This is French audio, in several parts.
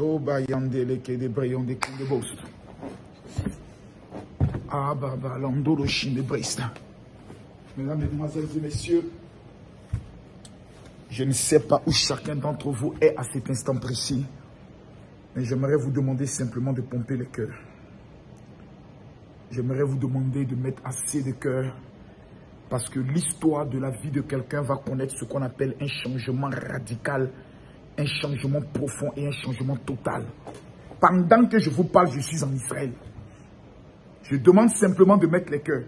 Toba yandele ke de brayon de king de bost. Ah baba landolo chim de brista. Mesdames, Mesdemoiselles et Messieurs, je ne sais pas où chacun d'entre vous est à cet instant précis, mais j'aimerais vous demander simplement de pomper le cœur. J'aimerais vous demander de mettre assez de cœur, parce que l'histoire de la vie de quelqu'un va connaître ce qu'on appelle un changement radical, un changement profond et un changement total. Pendant que je vous parle, je suis en Israël. Je demande simplement de mettre les cœurs.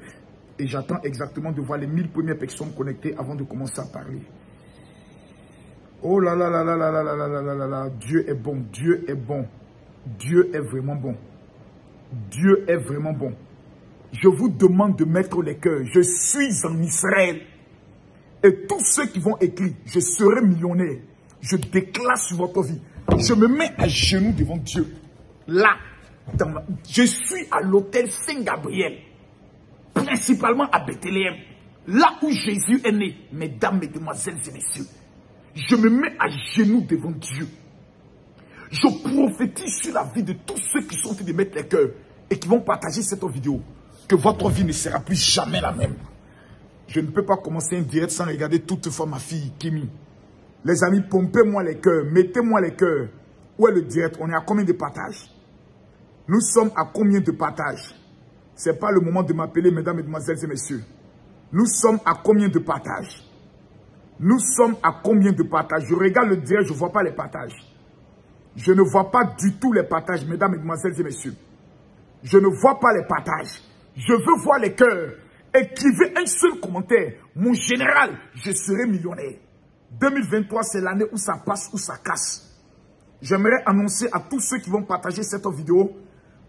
Et j'attends exactement de voir les 1000 premières personnes connectées avant de commencer à parler. Oh là là là là là là là là là là là. Dieu est bon, Dieu est bon. Dieu est vraiment bon. Dieu est vraiment bon. Je vous demande de mettre les cœurs. Je suis en Israël. Et tous ceux qui vont écrire, je serai millionnaire. Je déclare sur votre vie. Je me mets à genoux devant Dieu. Là, je suis à l'hôtel Saint-Gabriel. Principalement à Bethléem. Là où Jésus est né. Mesdames, Mesdemoiselles et Messieurs. Je me mets à genoux devant Dieu. Je prophétise sur la vie de tous ceux qui sont en train de mettre les cœurs et qui vont partager cette vidéo. Que votre vie ne sera plus jamais la même. Je ne peux pas commencer un direct sans regarder toutefois ma fille, Kimi. Les amis, pompez-moi les cœurs, mettez-moi les cœurs. Où est le direct? On est à combien de partages? Nous sommes à combien de partages? Ce n'est pas le moment de m'appeler, mesdames, mesdemoiselles et messieurs. Nous sommes à combien de partages? Nous sommes à combien de partages? Je regarde le direct, je ne vois pas les partages. Je ne vois pas du tout les partages, mesdames, mesdemoiselles et messieurs. Je ne vois pas les partages. Je veux voir les cœurs. Écrivez un seul commentaire. Mon général, je serai millionnaire. 2023, c'est l'année où ça passe, où ça casse. J'aimerais annoncer à tous ceux qui vont partager cette vidéo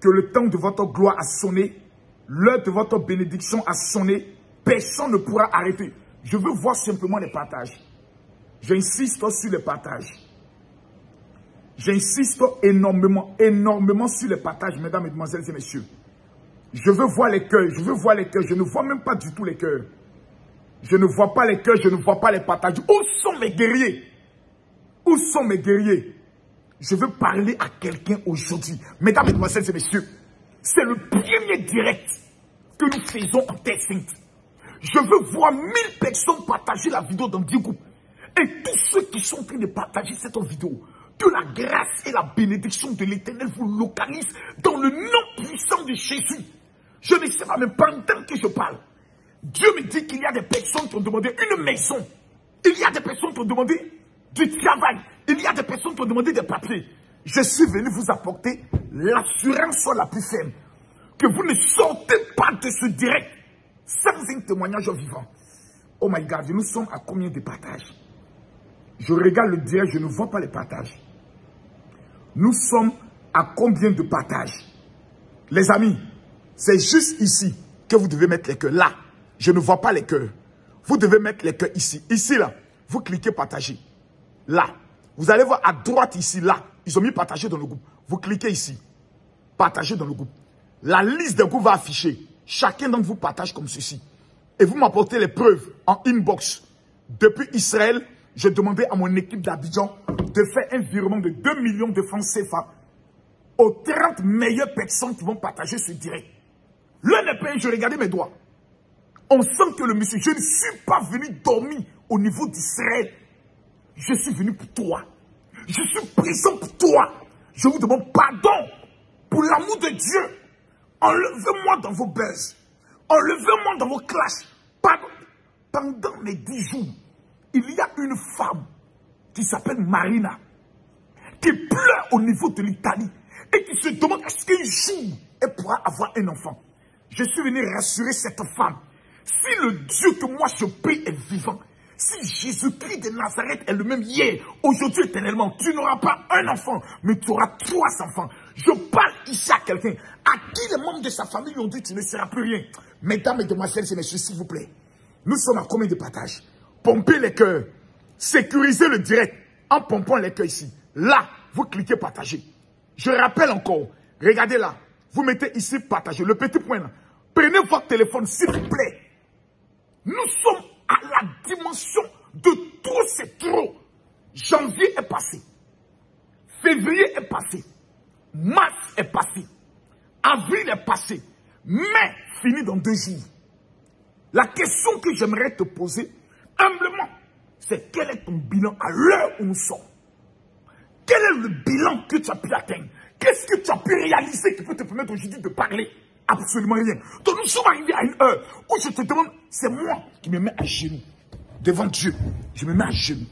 que le temps de votre gloire a sonné. L'heure de votre bénédiction a sonné. Personne ne pourra arrêter. Je veux voir simplement les partages. J'insiste sur les partages. J'insiste énormément, énormément sur les partages, mesdames, mesdemoiselles et messieurs. Je veux voir les cœurs, je veux voir les cœurs. Je ne vois même pas du tout les cœurs. Je ne vois pas les cœurs, je ne vois pas les partages. Où sont mes guerriers? Où sont mes guerriers? Je veux parler à quelqu'un aujourd'hui. Mesdames, mesdemoiselles et messieurs, c'est le premier direct que nous faisons en Terre Sainte. Je veux voir 1000 personnes partager la vidéo dans 10 groupes. Et tous ceux qui sont en train de partager cette vidéo, que la grâce et la bénédiction de l'Éternel vous localisent dans le nom puissant de Jésus. Je ne sais pas, mais pendant que je parle, Dieu me dit qu'il y a des personnes qui ont demandé une maison. Il y a des personnes qui ont demandé du travail. Il y a des personnes qui ont demandé des papiers. Je suis venu vous apporter l'assurance la plus ferme. Que vous ne sortez pas de ce direct sans un témoignage vivant. Oh my God, nous sommes à combien de partages? Je regarde le direct, je ne vois pas les partages. Nous sommes à combien de partages? Les amis, c'est juste ici que vous devez mettre les cœurs. Là, je ne vois pas les cœurs. Vous devez mettre les cœurs ici. Ici, là, vous cliquez partager. Là, vous allez voir à droite ici, là. Ils ont mis partager dans le groupe. Vous cliquez ici. Partager dans le groupe. La liste des groupes va afficher. Chacun d'entre vous partage comme ceci. Et vous m'apportez les preuves en inbox. Depuis Israël, j'ai demandé à mon équipe d'Abidjan de faire un virement de 2 millions de francs CFA aux 30 meilleures personnes qui vont partager ce direct. L'un n'est pas, je regardais mes doigts. On sent que le monsieur, je ne suis pas venu dormir au niveau d'Israël. Je suis venu pour toi. Je suis présent pour toi. Je vous demande pardon pour l'amour de Dieu. Enlevez-moi dans vos buzz. Enlevez-moi dans vos clashs. Pardon. Pendant les 10 jours, il y a une femme qui s'appelle Marina, qui pleure au niveau de l'Italie et qui se demande est-ce qu'un jour, elle pourra avoir un enfant. Je suis venu rassurer cette femme. Si le Dieu que moi je prie est vivant, si Jésus-Christ de Nazareth est le même hier, aujourd'hui, éternellement, tu n'auras pas un enfant, mais tu auras 3 enfants. Je parle ici à quelqu'un à qui les membres de sa famille lui ont dit tu ne seras plus rien. Mesdames, Mesdemoiselles et Messieurs, s'il vous plaît, nous sommes à combien de partages? Pompez les cœurs. Sécurisez le direct en pompant les cœurs ici. Là, vous cliquez partager. Je rappelle encore, regardez là. Vous mettez ici partager, le petit point là. Prenez votre téléphone, s'il vous plaît. Nous sommes à la dimension de trop, c'est trop. Janvier est passé. Février est passé. Mars est passé. Avril est passé. Mai finit dans 2 jours. La question que j'aimerais te poser, humblement, c'est quel est ton bilan à l'heure où nous sommes? Quel est le bilan que tu as pu atteindre? Qu'est-ce que tu as pu réaliser qui peut te permettre aujourd'hui de parler? Absolument rien. Donc nous sommes arrivés à une heure où je te demande, c'est moi qui me mets à genoux devant Dieu. Je me mets à genoux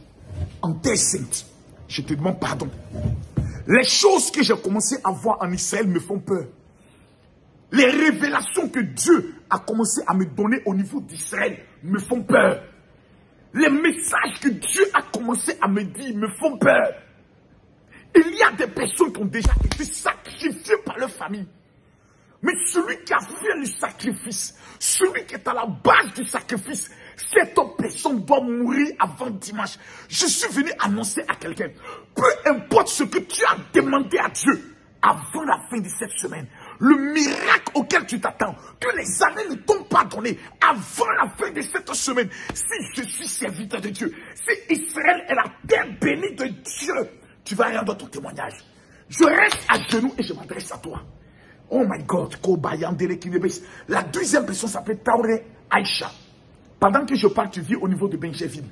en terre sainte. Je te demande pardon. Les choses que j'ai commencé à voir en Israël me font peur. Les révélations que Dieu a commencé à me donner au niveau d'Israël me font peur. Les messages que Dieu a commencé à me dire me font peur. Il y a des personnes qui ont déjà été sacrifiées par leur famille. Mais celui qui a fait le sacrifice, celui qui est à la base du sacrifice, cette personne doit mourir avant dimanche. Je suis venu annoncer à quelqu'un, peu importe ce que tu as demandé à Dieu avant la fin de cette semaine, le miracle auquel tu t'attends, que les années ne t'ont pas donné avant la fin de cette semaine, si je suis serviteur de Dieu, si Israël est la terre bénie de Dieu, tu vas rendre ton témoignage. Je reste à genoux et je m'adresse à toi. Oh my God, la deuxième personne s'appelle Taoré Aïcha. Pendant que je parle, tu vis au niveau de Benjeville.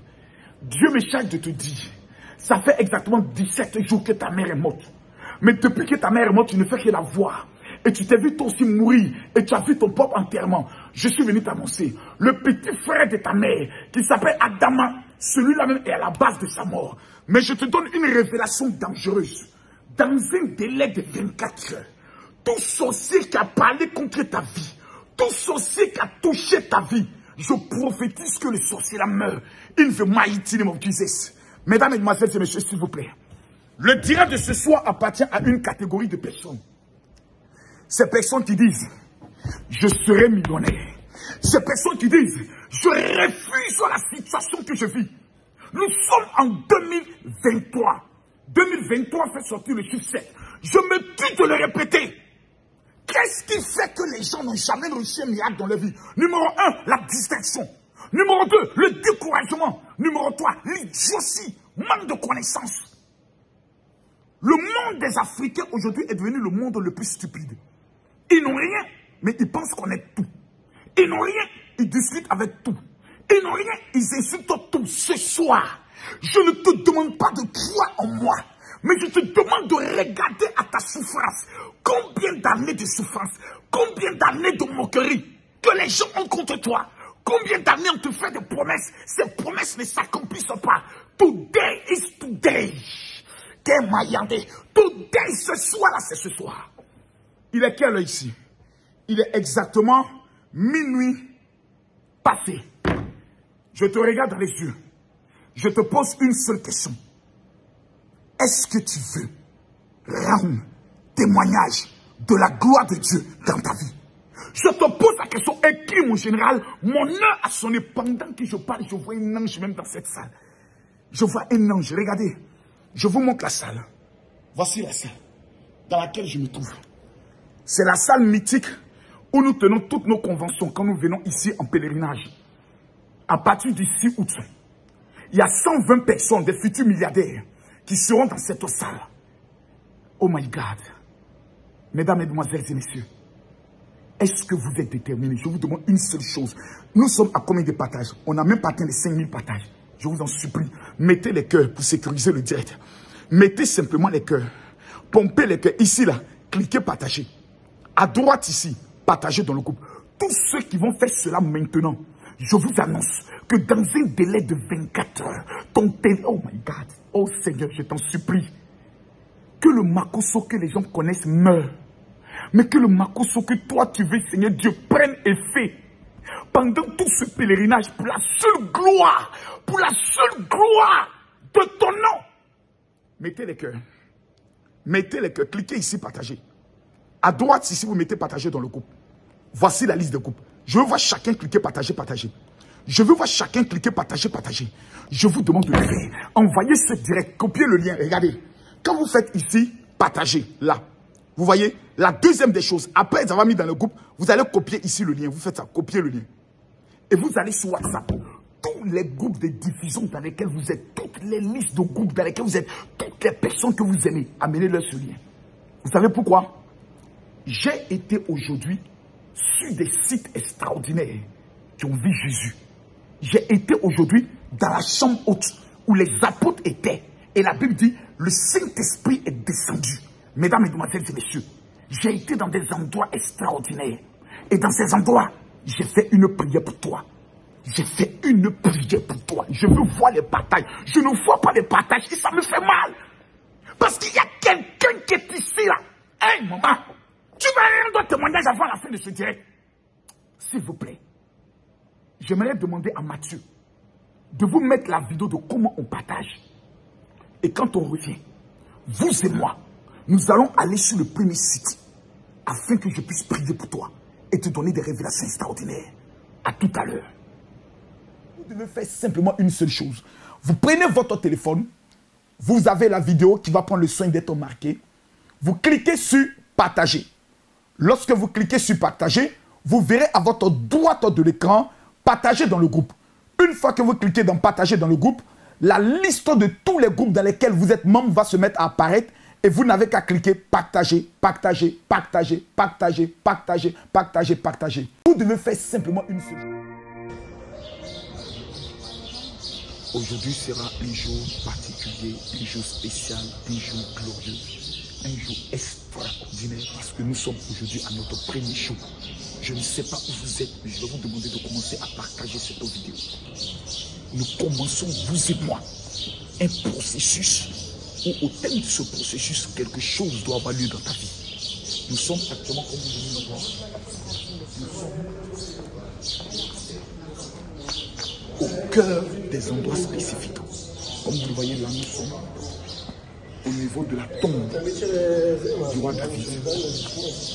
Dieu me charge de te dire, ça fait exactement 17 jours que ta mère est morte. Mais depuis que ta mère est morte, tu ne fais que la voir. Et tu t'es vu toi aussi mourir. Et tu as vu ton propre enterrement. Je suis venu t'annoncer. Le petit frère de ta mère, qui s'appelle Adama, celui-là même est à la base de sa mort. Mais je te donne une révélation dangereuse. Dans un délai de 24 heures, tout sorcier qui a parlé contre ta vie, tout sorcier qui a touché ta vie, je prophétise que le sorcier là meurt. In the mighty name of Jesus. Mesdames, Mesdemoiselles et Messieurs, s'il vous plaît. Le direct de ce soir appartient à une catégorie de personnes. Ces personnes qui disent, je serai millionnaire. Ces personnes qui disent, je refuse la situation que je vis. Nous sommes en 2023. 2023 fait sortir le chiffre 7. Je me tue de le répéter. Qu'est-ce qui fait que les gens n'ont jamais réussi un miracle dans leur vie? Numéro 1, la distraction. Numéro 2, le découragement. Numéro 3, l'idiotie, manque de connaissances. Le monde des Africains aujourd'hui est devenu le monde le plus stupide. Ils n'ont rien, mais ils pensent connaître tout. Ils n'ont rien, ils discutent avec tout. Ils n'ont rien, ils insultent tout. Ce soir, je ne te demande pas de croire en moi, mais je te demande de regarder à ta souffrance. Combien d'années de souffrance, combien d'années de moquerie que les gens ont contre toi. Combien d'années on te fait des promesses, ces promesses ne s'accomplissent pas. Today is today. Today, ce soir là, c'est ce soir. Il est quelle heure ici? Il est exactement minuit passé. Je te regarde dans les yeux. Je te pose une seule question. Est-ce que tu veux rendre témoignage de la gloire de Dieu dans ta vie? Je te pose la question. Écris, mon général. Mon heure a sonné. Pendant que je parle, je vois un ange même dans cette salle. Je vois un ange. Regardez. Je vous montre la salle. Voici la salle dans laquelle je me trouve. C'est la salle mythique où nous tenons toutes nos conventions quand nous venons ici en pèlerinage. À partir du 6 août, il y a 120 personnes, des futurs milliardaires, qui seront dans cette salle. Oh my God. Mesdames, Mesdemoiselles et Messieurs, est-ce que vous êtes déterminés? Je vous demande une seule chose. Nous sommes à combien de partages? On n'a même pas atteint les 5000 partages. Je vous en supplie. Mettez les cœurs pour sécuriser le direct. Mettez simplement les cœurs. Pompez les cœurs. Ici, là, cliquez partager. À droite, ici, partagez dans le groupe. Tous ceux qui vont faire cela maintenant, je vous annonce que dans un délai de 24 heures, ton téléphone, oh my God, oh Seigneur, je t'en supplie, que le Makoso que les gens connaissent meure. Mais que le Makoso que toi tu veux, Seigneur Dieu, prenne effet. Pendant tout ce pèlerinage, pour la seule gloire de ton nom. Mettez les cœurs. Mettez les cœurs. Cliquez ici, partagez. À droite, ici, vous mettez partager dans le groupe. Voici la liste de groupes. Je veux voir chacun cliquer, partager, partager. Je veux voir chacun cliquer, partager, partager. Je vous demande de le faire. Envoyez ce direct, copiez le lien. Regardez. Quand vous faites ici, partagez, là. Vous voyez, la deuxième des choses, après avoir mis dans le groupe, vous allez copier ici le lien. Vous faites ça, copier le lien. Et vous allez sur WhatsApp. Tous les groupes de diffusion dans lesquels vous êtes, toutes toutes les listes de groupes dans lesquels vous êtes, toutes les personnes que vous aimez, amenez-leur ce lien. Vous savez pourquoi? J'ai été aujourd'hui sur des sites extraordinaires qui ont vu Jésus. J'ai été aujourd'hui dans la chambre haute où les apôtres étaient. Et la Bible dit, le Saint-Esprit est descendu. Mesdames, Mesdemoiselles et Messieurs, j'ai été dans des endroits extraordinaires. Et dans ces endroits, j'ai fait une prière pour toi. J'ai fait une prière pour toi. Je veux voir les partages. Je ne vois pas les partages et ça me fait mal. Parce qu'il y a quelqu'un qui est ici là. Hé, maman, tu vas rien d'autre témoignage avant la fin de ce direct. S'il vous plaît, j'aimerais demander à Mathieu de vous mettre la vidéo de comment on partage. Et quand on revient, vous et moi, nous allons aller sur le premier site afin que je puisse prier pour toi et te donner des révélations extraordinaires. À tout à l'heure. Vous devez faire simplement une seule chose. Vous prenez votre téléphone, vous avez la vidéo qui va prendre le soin d'être marquée. Vous cliquez sur partager. Lorsque vous cliquez sur partager, vous verrez à votre droite de l'écran partager dans le groupe. Une fois que vous cliquez dans partager dans le groupe, la liste de tous les groupes dans lesquels vous êtes membre va se mettre à apparaître et vous n'avez qu'à cliquer partager, partager, partager, partager, partager, partager, partager. Vous devez faire simplement une seule chose. Aujourd'hui sera un jour particulier, un jour spécial, un jour glorieux, un jour extraordinaire parce que nous sommes aujourd'hui à notre premier jour. Je ne sais pas où vous êtes, mais je vais vous demander de commencer à partager cette vidéo. Nous commençons, vous et moi, un processus où au terme de ce processus, quelque chose doit avoir lieu dans ta vie. Nous sommes actuellement, comme vous venez de voir, nous sommes au cœur des endroits spécifiques. Comme vous le voyez là, nous sommes au niveau de la tombe du roi David.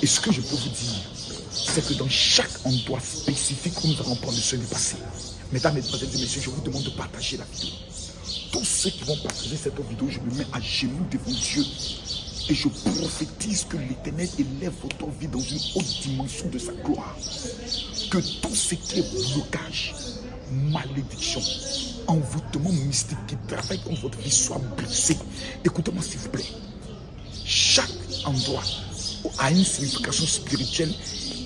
Et ce que je peux vous dire, c'est que dans chaque endroit spécifique où nous allons prendre le soin du passé, mesdames, mesdemoiselles et messieurs, je vous demande de partager la vidéo. Tous ceux qui vont partager cette vidéo, je me mets à genoux devant Dieu et je prophétise que l'Éternel élève votre vie dans une haute dimension de sa gloire. Que tout ce qui est blocage, malédiction, envoûtement mystique qui travaille contre votre vie soit brisé. Écoutez-moi s'il vous plaît. Chaque endroit a une signification spirituelle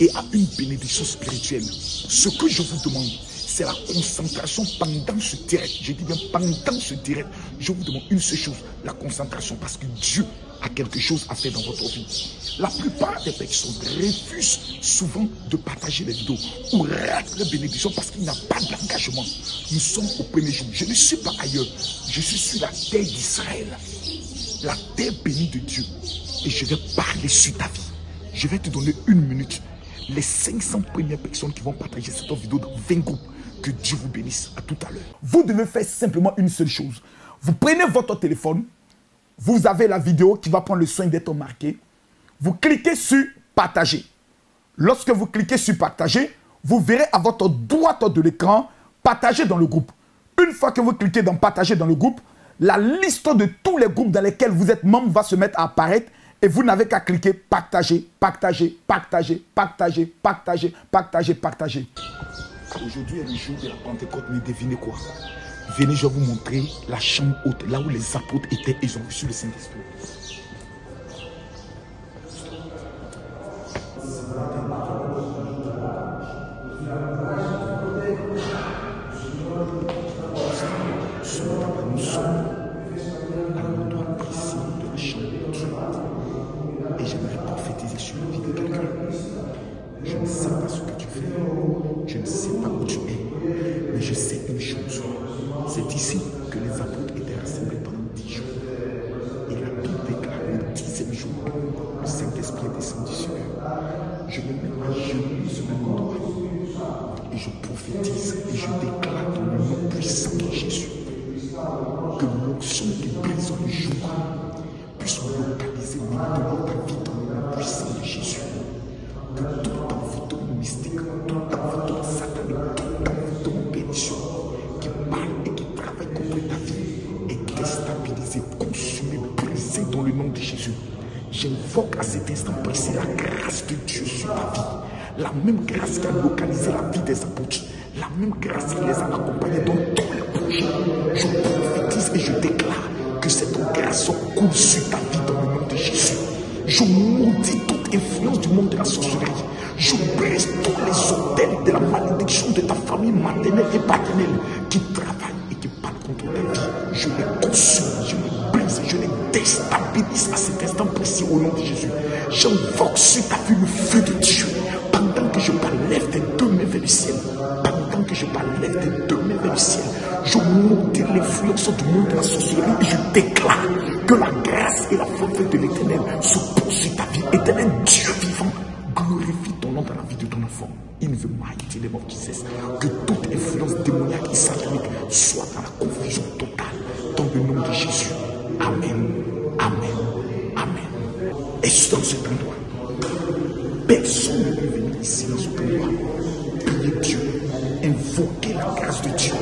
et a une bénédiction spirituelle. Ce que je vous demande, c'est la concentration pendant ce direct. Je dis bien pendant ce direct. Je vous demande une seule chose, la concentration, parce que Dieu a quelque chose à faire dans votre vie. La plupart des personnes refusent souvent de partager les vidéos ou ratent les bénédictions parce qu'il n'y a pas d'engagement. Nous sommes au premier jour. Je ne suis pas ailleurs. Je suis sur la terre d'Israël, la terre bénie de Dieu. Et je vais parler sur ta vie. Je vais te donner une minute. Les 500 premières personnes qui vont partager cette vidéo dans 20 groupes. Que Dieu vous bénisse. À tout à l'heure. Vous devez faire simplement une seule chose. Vous prenez votre téléphone. Vous avez la vidéo qui va prendre le soin d'être marquée. Vous cliquez sur partager. Lorsque vous cliquez sur partager, vous verrez à votre droite de l'écran partager dans le groupe. Une fois que vous cliquez dans partager dans le groupe, la liste de tous les groupes dans lesquels vous êtes membre va se mettre à apparaître et vous n'avez qu'à cliquer partager, partager, partager, partager, partager, partager, partager. Aujourd'hui est le jour de la Pentecôte, mais devinez quoi? Venez, je vais vous montrer la chambre haute, là où les apôtres étaient, ils ont reçu le Saint-Esprit. Nous sommes à l'endroit précis de la chambre haute. Et j'aimerais prophétiser sur la vie de quelqu'un. Je ne sais pas ce que tu fais, je ne sais pas où tu es, mais je sais une chose. C'est ici que les apôtres étaient rassemblés pendant 10 jours. Et la Bible déclare le 10e jour, le Saint-Esprit est descendu sur eux. Je me mets à genoux sur ce même endroit et je prophétise et je déclare dans le nom puissant de Jésus que l'onction qui brise le jour puisse localiser maintenant ta vie dans le nom puissant de Jésus. Que tout envoûtement mystique, tout envoûtement satanique, tout envoûtement bénédiction qui parle et qui travaille contre ta vie est déstabilisé, consumé, brisé dans le nom de Jésus. J'invoque à cet instant précis la grâce de Dieu sur ta vie. La même grâce qui a localisé la vie des apôtres. La même grâce qui les a accompagnés dans tous les projets. Je prophétise grâce et je déclare que cette grâce coule sur ta vie dans le nom de Jésus. Je maudis toute influence du monde de la sorcellerie. Je brise tous les hôtels de la malédiction de ta famille maternelle et paternelle qui travaillent et qui parlent contre ta vie. Je les consume, je les brise, je les déstabilise à cet instant précis au nom de Jésus. J'invoque sur ta vie le feu de Dieu. Pendant que je parle, lève tes deux mains vers le ciel. Pendant que je parle, lève tes deux mains vers le ciel. Je maudis l'influence du monde de la sorcellerie et je déclare que la grâce et la faveur de l'Éternel se posent sur ta vie. Éternel Dieu vivant, glorifie ton nom dans la vie de ton enfant. In the mighty name of Jesus. Que toute influence démoniaque et satanique soit dans la confusion totale. Dans le nom de Jésus. Amen. Amen. Amen. Est-ce dans cet endroit? Personne ne peut venir ici dans cet endroit. Priez Dieu. Invoquer la grâce de Dieu.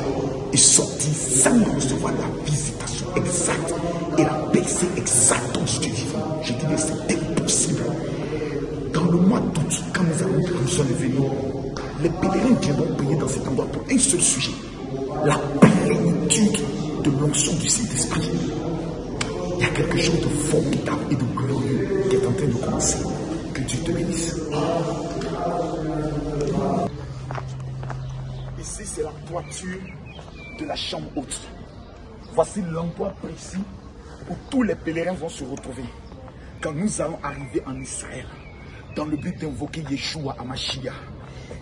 Et sortir sans recevoir la visitation exacte et la percée exacte du Dieu vivant. Je dis que c'est impossible. Dans le mois d'août, quand nous allons nous venir, les pèlerins viendront prier dans cet endroit pour un seul sujet. La plénitude de l'onction du Saint-Esprit. Il y a quelque chose de formidable et de glorieux qui est en train de commencer. Que Dieu te bénisse. Ici, c'est la toiture de la chambre haute. Voici l'endroit précis où tous les pèlerins vont se retrouver quand nous allons arriver en Israël dans le but d'invoquer Yeshua à Mashiach.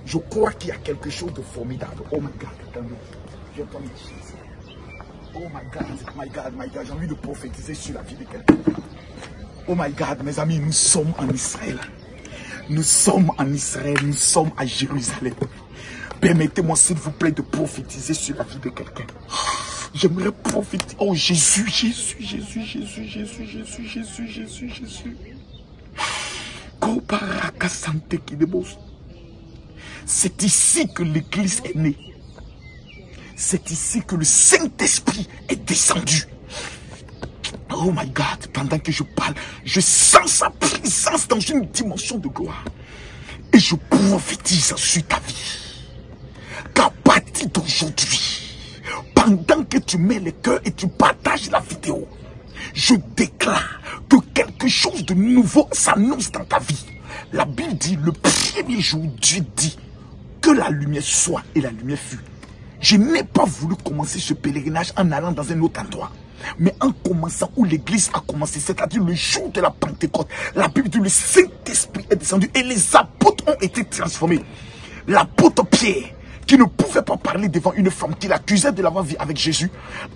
Je crois qu'il y a quelque chose de formidable. Oh my God, attendez. Je vais prendre une chaise. Oh my God, j'ai envie de prophétiser sur la vie de quelqu'un. Oh my God, mes amis, nous sommes en Israël. Nous sommes en Israël, nous sommes à Jérusalem. Permettez-moi s'il vous plaît de prophétiser sur la vie de quelqu'un. J'aimerais prophétiser. Oh Jésus, Jésus, Jésus, Jésus, Jésus, Jésus, Jésus, Jésus, Jésus. C'est ici que l'Église est née. C'est ici que le Saint-Esprit est descendu. Oh my God, pendant que je parle, je sens sa présence dans une dimension de gloire. Et je prophétise sur ta vie. Qu'à partir d'aujourd'hui, pendant que tu mets le cœur et tu partages la vidéo, je déclare que quelque chose de nouveau s'annonce dans ta vie. La Bible dit, le premier jour, Dieu dit que la lumière soit et la lumière fut. Je n'ai pas voulu commencer ce pèlerinage en allant dans un autre endroit, mais en commençant où l'église a commencé, c'est-à-dire le jour de la Pentecôte. La Bible dit, le Saint-Esprit est descendu et les apôtres ont été transformés. L'apôtre Pierre, qui ne pouvait pas parler devant une femme qui l'accusait de l'avoir vie avec Jésus,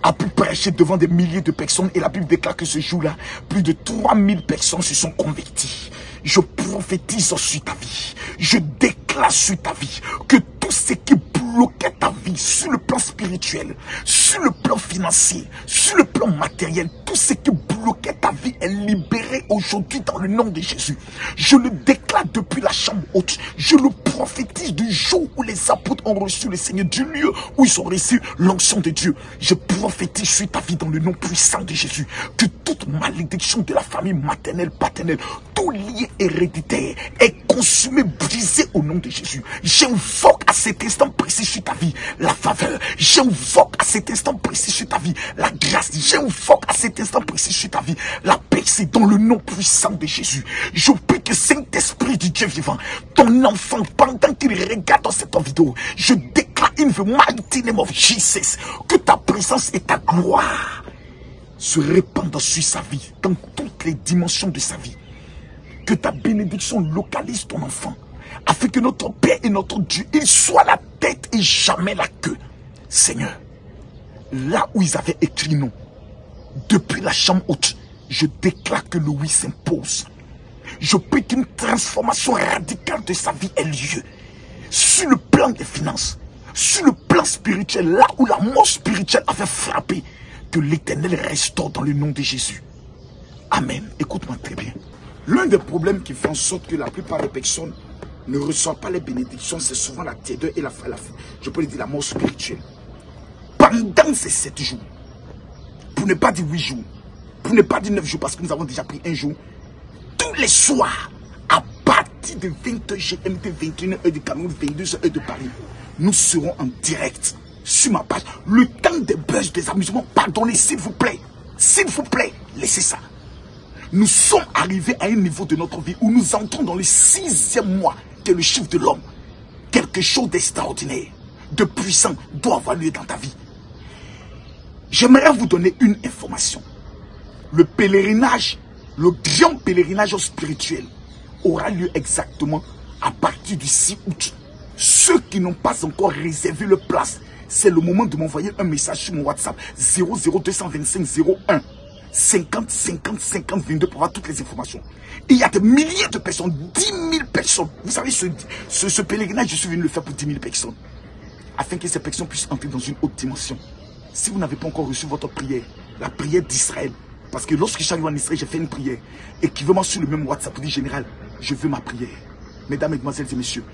a pu prêcher devant des milliers de personnes. Et la Bible déclare que ce jour-là, plus de 3000 personnes se sont converties. Je prophétise sur ta vie. Je déclare sur ta vie que tout ce qui bloquait ta vie sur le plan spirituel, sur le plan financier, sur le plan matériel, tout ce qui bloquait ta vie est libéré aujourd'hui dans le nom de Jésus. Je le déclare depuis la chambre haute. Je le prophétise du jour où les apôtres ont reçu le Seigneur, du lieu où ils ont reçu l'onction de Dieu. Je prophétise sur ta vie dans le nom puissant de Jésus que toute malédiction de la famille maternelle, paternelle, tout lien héréditaire est consumé, brisé au nom de Jésus. J'invoque à cet instant précis sur ta vie la faveur. J'invoque à cet instant précis sur ta vie la grâce. J'invoque à cet instant précis sur ta vie la paix. C'est dans le nom puissant de Jésus. Je prie que Saint-Esprit du Dieu vivant, ton enfant, pendant qu'il regarde dans cette vidéo, je déclare in the mighty name of Jesus que ta présence et ta gloire se répandent sur sa vie, dans toutes les dimensions de sa vie. Que ta bénédiction localise ton enfant, afin que notre Père et notre Dieu, il soit la tête et jamais la queue. Seigneur, là où ils avaient écrit non, depuis la chambre haute, je déclare que le oui s'impose. Je prie qu'une transformation radicale de sa vie ait lieu. Sur le plan des finances, sur le plan spirituel, là où la mort spirituelle avait frappé, que l'Éternel restaure dans le nom de Jésus. Amen. Écoute-moi très bien. L'un des problèmes qui fait en sorte que la plupart des personnes ne reçoivent pas les bénédictions, c'est souvent la tiédeur et je peux le dire la mort spirituelle. Pendant ces 7 jours, pour ne pas dire 8 jours, pour ne pas dire 9 jours, parce que nous avons déjà pris un jour, tous les soirs, à partir de 20h GMT, 21h de Cameroun, 22h de Paris, nous serons en direct sur ma page. Le temps des buzz, des amusements, pardonnez, s'il vous plaît. S'il vous plaît, laissez ça. Nous sommes arrivés à un niveau de notre vie où nous entrons dans le 6e mois, qui est le chiffre de l'homme. Quelque chose d'extraordinaire, de puissant doit avoir lieu dans ta vie. J'aimerais vous donner une information. Le pèlerinage, le grand pèlerinage spirituel aura lieu exactement à partir du 6 août. Ceux qui n'ont pas encore réservé leur place, c'est le moment de m'envoyer un message sur mon WhatsApp 00225 01 50 50 50 22 pour avoir toutes les informations. Et il y a des milliers de personnes, 10 000 personnes. Vous savez, ce pèlerinage, je suis venu le faire pour 10 000 personnes. Afin que ces personnes puissent entrer dans une autre dimension. Si vous n'avez pas encore reçu votre prière, la prière d'Israël, parce que lorsque j'arrive en Israël, j'ai fait une prière, équivalent sur le même WhatsApp pour dire général, je veux ma prière. Mesdames, mesdemoiselles et messieurs,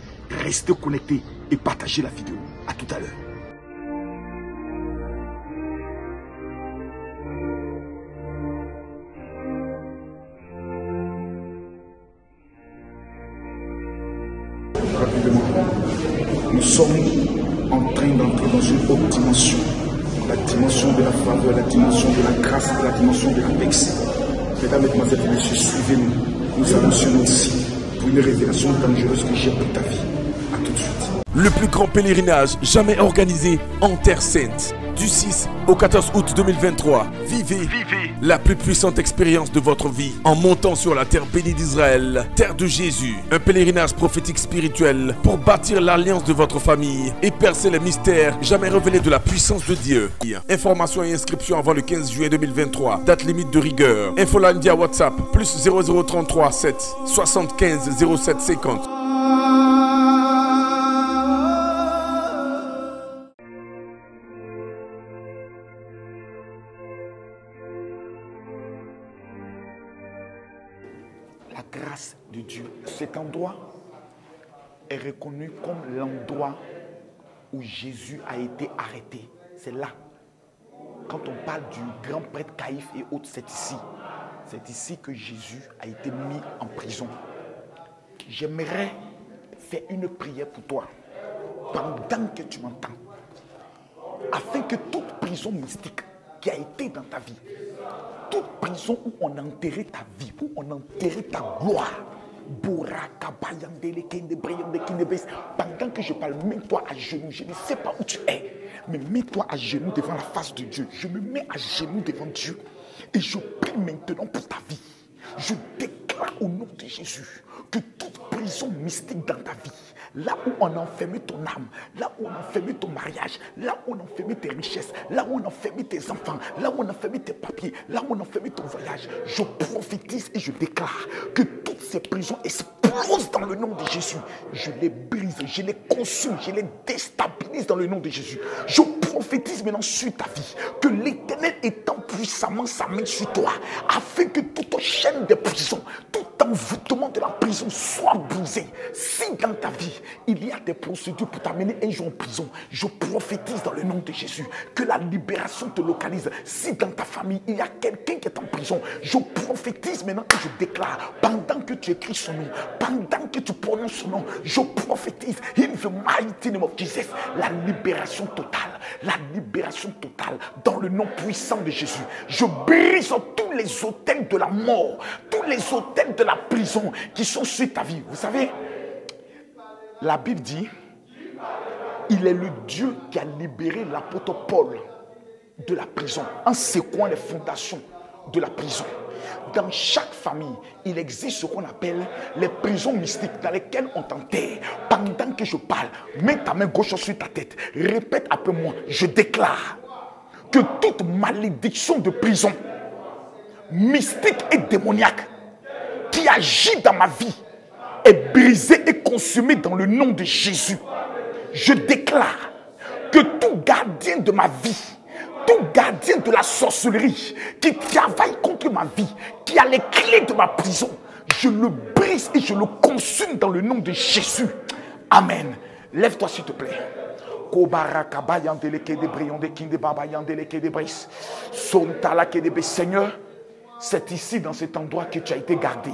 restez connectés et partagez la vidéo. À tout à l'heure. Rapidement, nous sommes en train d'entrer dans une autre dimension. La dimension de la faveur, la dimension de la grâce, la dimension de l'apex. Mesdames, mesdemoiselles et messieurs, suivez-nous. Nous allons ici pour une révélation dangereuse que j'ai pour ta vie. A tout de suite. Le plus grand pèlerinage jamais organisé en Terre Sainte. Du 6 au 14 août 2023, vivez la plus puissante expérience de votre vie en montant sur la terre bénie d'Israël, terre de Jésus. Un pèlerinage prophétique spirituel pour bâtir l'alliance de votre famille et percer les mystères jamais révélés de la puissance de Dieu. Informations et inscriptions avant le 15 juillet 2023. Date limite de rigueur. Infoline via WhatsApp plus 0033 7 75 07 50. La grâce de Dieu. Cet endroit est reconnu comme l'endroit où Jésus a été arrêté. C'est là. Quand on parle du grand prêtre Caïphe et autres, c'est ici. C'est ici que Jésus a été mis en prison. J'aimerais faire une prière pour toi pendant que tu m'entends. Afin que toute prison mystique qui a été dans ta vie, toute prison où on a enterré ta vie, où on a enterré ta gloire, pendant que je parle, mets-toi à genoux. Je ne sais pas où tu es, mais mets-toi à genoux devant la face de Dieu. Je me mets à genoux devant Dieu et je prie maintenant pour ta vie. Je déclare au nom de Jésus que toute prison mystique dans ta vie, là où on a enfermé ton âme, là où on a enfermé ton mariage, là où on a enfermé tes richesses, là où on a enfermé tes enfants, là où on a enfermé tes papiers, là où on a enfermé ton voyage, je prophétise et je déclare que toutes ces prisons explosent dans le nom de Jésus. Je les brise, je les consume, je les déstabilise dans le nom de Jésus. Je prophétise maintenant sur ta vie que l'Éternel étend puissamment sa main sur toi, afin que toute chaîne de prison, tout envoûtement de la prison soit brisé. Si dans ta vie, il y a des procédures pour t'amener un jour en prison, je prophétise dans le nom de Jésus que la libération te localise. Si dans ta famille, il y a quelqu'un qui est en prison, je prophétise maintenant et je déclare, pendant que tu écris son nom, pendant que tu prononces son nom, je prophétise in the mighty name of Jesus, la libération totale dans le nom puissant de Jésus. Je brise tous les autels de la mort, tous les autels de la prison qui sont sur ta vie. Vous savez, la Bible dit, il est le Dieu qui a libéré l'apôtre Paul de la prison en secouant les fondations de la prison. Dans chaque famille, il existe ce qu'on appelle les prisons mystiques dans lesquelles on t'enterre. Pendant que je parle, mets ta main gauche sur ta tête. Répète après moi, je déclare que toute malédiction de prison, mystique et démoniaque, qui agit dans ma vie, est brisée et consumée dans le nom de Jésus. Je déclare que tout gardien de ma vie, tout gardien de la sorcellerie qui travaille contre ma vie, qui a les clés de ma prison, je le brise et je le consume dans le nom de Jésus. Amen. Lève-toi s'il te plaît. Seigneur, c'est ici dans cet endroit que tu as été gardé.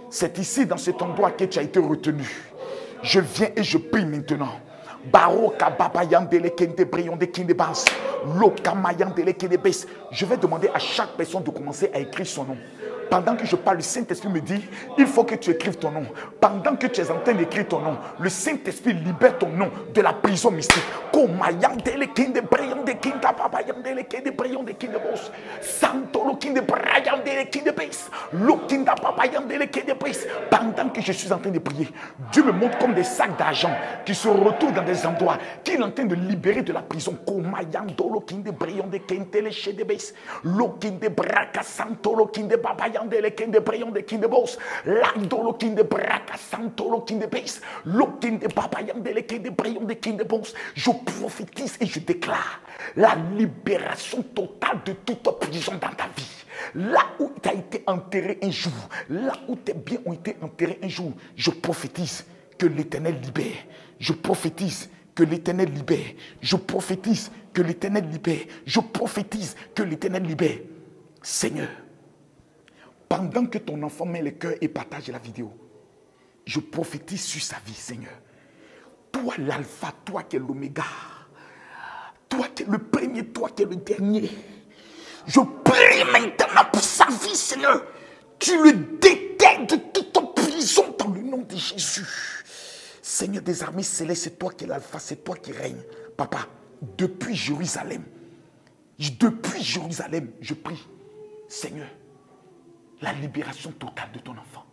C'est ici dans cet endroit que tu as été retenu. Je viens et je prie maintenant Baroka Baba Yandele Kende Brionde Kende Bas. Lokama Yandele Kende Bes. Je vais demander à chaque personne de commencer à écrire son nom. Pendant que je parle, le Saint-Esprit me dit, il faut que tu écrives ton nom. Pendant que tu es en train d'écrire ton nom, le Saint-Esprit libère ton nom de la prison mystique. Pendant que je suis en train de prier, Dieu me montre comme des sacs d'argent qui se retrouvent dans des endroits qu'il est en train de libérer de la prison. Je prophétise et je déclare la libération totale de toute prison dans ta vie. Là où tu as été enterré un jour, là où tes biens ont été enterrés un jour, je prophétise que l'Éternel libère. Je prophétise que l'Éternel libère. Je prophétise que l'Éternel libère. Je prophétise que l'Éternel libère. Seigneur, pendant que ton enfant met le cœur et partage la vidéo, je prophétise sur sa vie, Seigneur. Toi l'alpha, toi qui es l'oméga, toi qui es le premier, toi qui es le dernier. Je prie maintenant pour sa vie, Seigneur. Tu le déterres de toute prison dans le nom de Jésus. Seigneur des armées célestes, c'est toi qui es l'alpha, c'est toi qui règnes. Papa, depuis Jérusalem, je prie, Seigneur, la libération totale de ton enfant.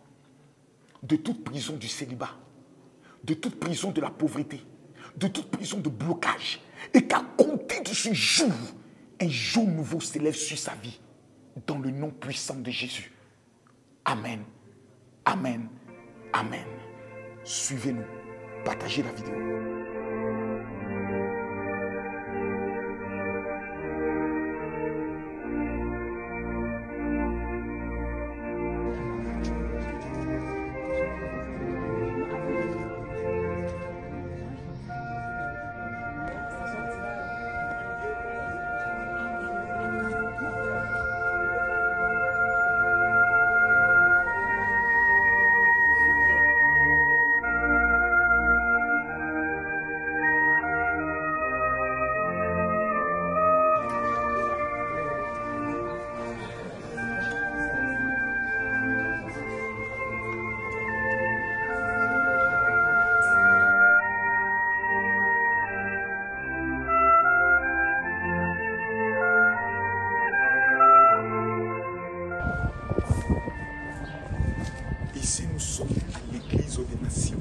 De toute prison du célibat, de toute prison de la pauvreté, de toute prison de blocage. Et qu'à compter de ce jour, un jour nouveau s'élève sur sa vie. Dans le nom puissant de Jésus. Amen. Amen. Amen. Suivez-nous. Partagez la vidéo. Ici, nous sommes à l'église des nations,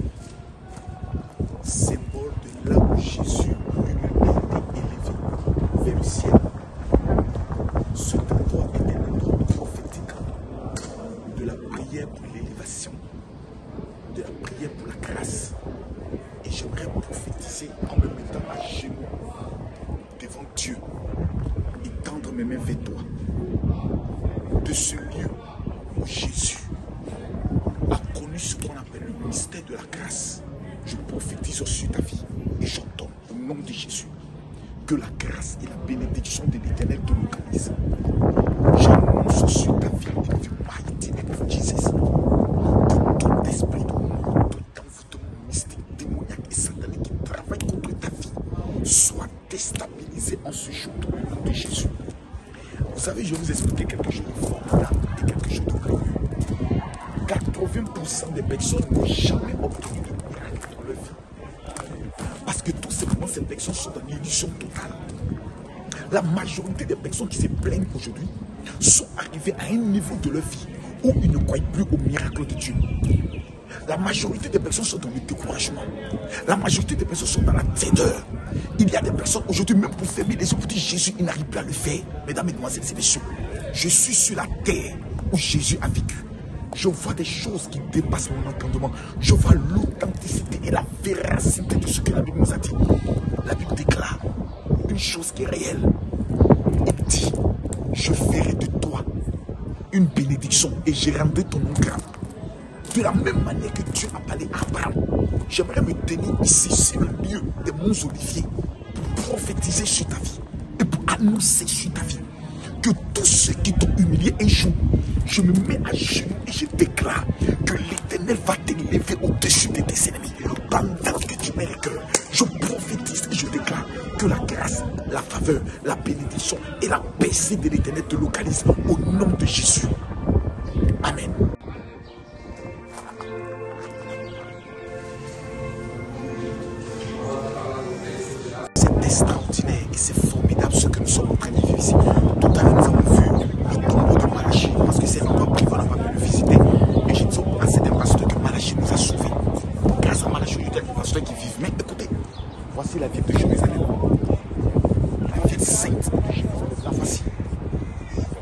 symbole de là où Jésus lui-même a été élevé vers le ciel. Cet endroit est un endroit prophétique de la prière pour l'élévation, de la prière pour la grâce. Et j'aimerais prophétiser en me mettant à genoux devant Dieu et tendre mes mains vers toi. De ce lieu où Jésus a connu ce qu'on appelle le mystère de la grâce, je prophétise sur ta vie et j'entends au nom de Jésus que la grâce et la bénédiction de l'Éternel te localisent. J'annonce sur ta vie in the mighty name of Jesus que tout esprit de mort, d'envoûtement mystique, démoniaque et satanique qui travaille contre ta vie soit déstabilisé en ce jour dans le nom de Jésus. Vous savez, je vais vous expliquer quelque chose de formidable et quelque chose de glorieux. 80% des personnes n'ont jamais obtenu de miracle dans leur vie. Parce que tout simplement, ces personnes sont dans l'illusion totale. La majorité des personnes qui se plaignent aujourd'hui sont arrivées à un niveau de leur vie où ils ne croient plus au miracle de Dieu. La majorité des personnes sont dans le découragement. La majorité des personnes sont dans la terreur. Il y a des personnes aujourd'hui, même pour fermer les yeux, pour dire Jésus, il n'arrive plus à le faire. Mesdames, Mesdemoiselles et Messieurs, je suis sur la terre où Jésus a vécu. Je vois des choses qui dépassent mon entendement. Je vois l'authenticité et la véracité de ce que la Bible nous a dit. La Bible déclare une chose qui est réelle. Il dit, je ferai de toi une bénédiction et je rendrai ton nom grand. De la même manière que Dieu a parlé à Abraham, j'aimerais me tenir ici sur le lieu des monts Oliviers pour prophétiser sur ta vie et pour annoncer sur ta vie que tous ceux qui t'ont humilié un jour, je me mets à genoux et je déclare que l'Éternel va t'élever au-dessus de tes ennemis. Pendant que tu premier cœur. Je prophétise et je déclare que la grâce, la faveur, la bénédiction et la paix de l'Éternel te localisent au nom de Jésus. Amen. C'est extraordinaire et c'est formidable ce que nous sommes en train de vivre ici. Tout à l'heure, nous avons vu le tombeau de Malachie parce que c'est un endroit privé, on n'a pas pu le visiter. Et je dis à certains pasteurs que Malachie nous a sauvés. Grâce à Malachie, il y a des pasteurs qui vivent. Mais écoutez, voici la ville de Jérusalem. La ville sainte de Jérusalem. La voici.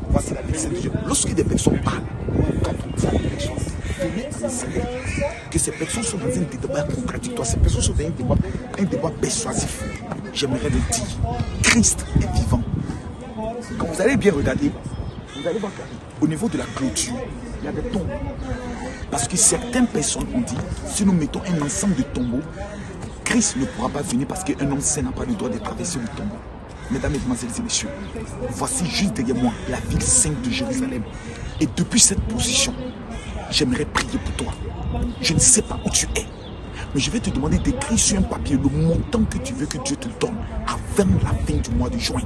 Voici la ville sainte de Jérusalem. Lorsque des personnes parlent, quand on dit à des personnes, venez à Israël, que ces personnes sont dans un débat contradictoire, ces personnes sont dans un débat persuasif. J'aimerais le dire, Christ est vivant. Quand vous allez bien regarder, vous allez voir qu'au niveau de la clôture, il y a des tombes. Parce que certaines personnes ont dit, si nous mettons un ensemble de tombeaux, Christ ne pourra pas venir parce qu'un homme saint n'a pas le droit de traverser le tombeau. Mesdames, Mesdemoiselles et Messieurs, voici juste derrière moi la ville sainte de Jérusalem. Et depuis cette position, j'aimerais prier pour toi. Je ne sais pas où tu es, mais je vais te demander d'écrire sur un papier le montant que tu veux que Dieu te donne avant la fin du mois de juin.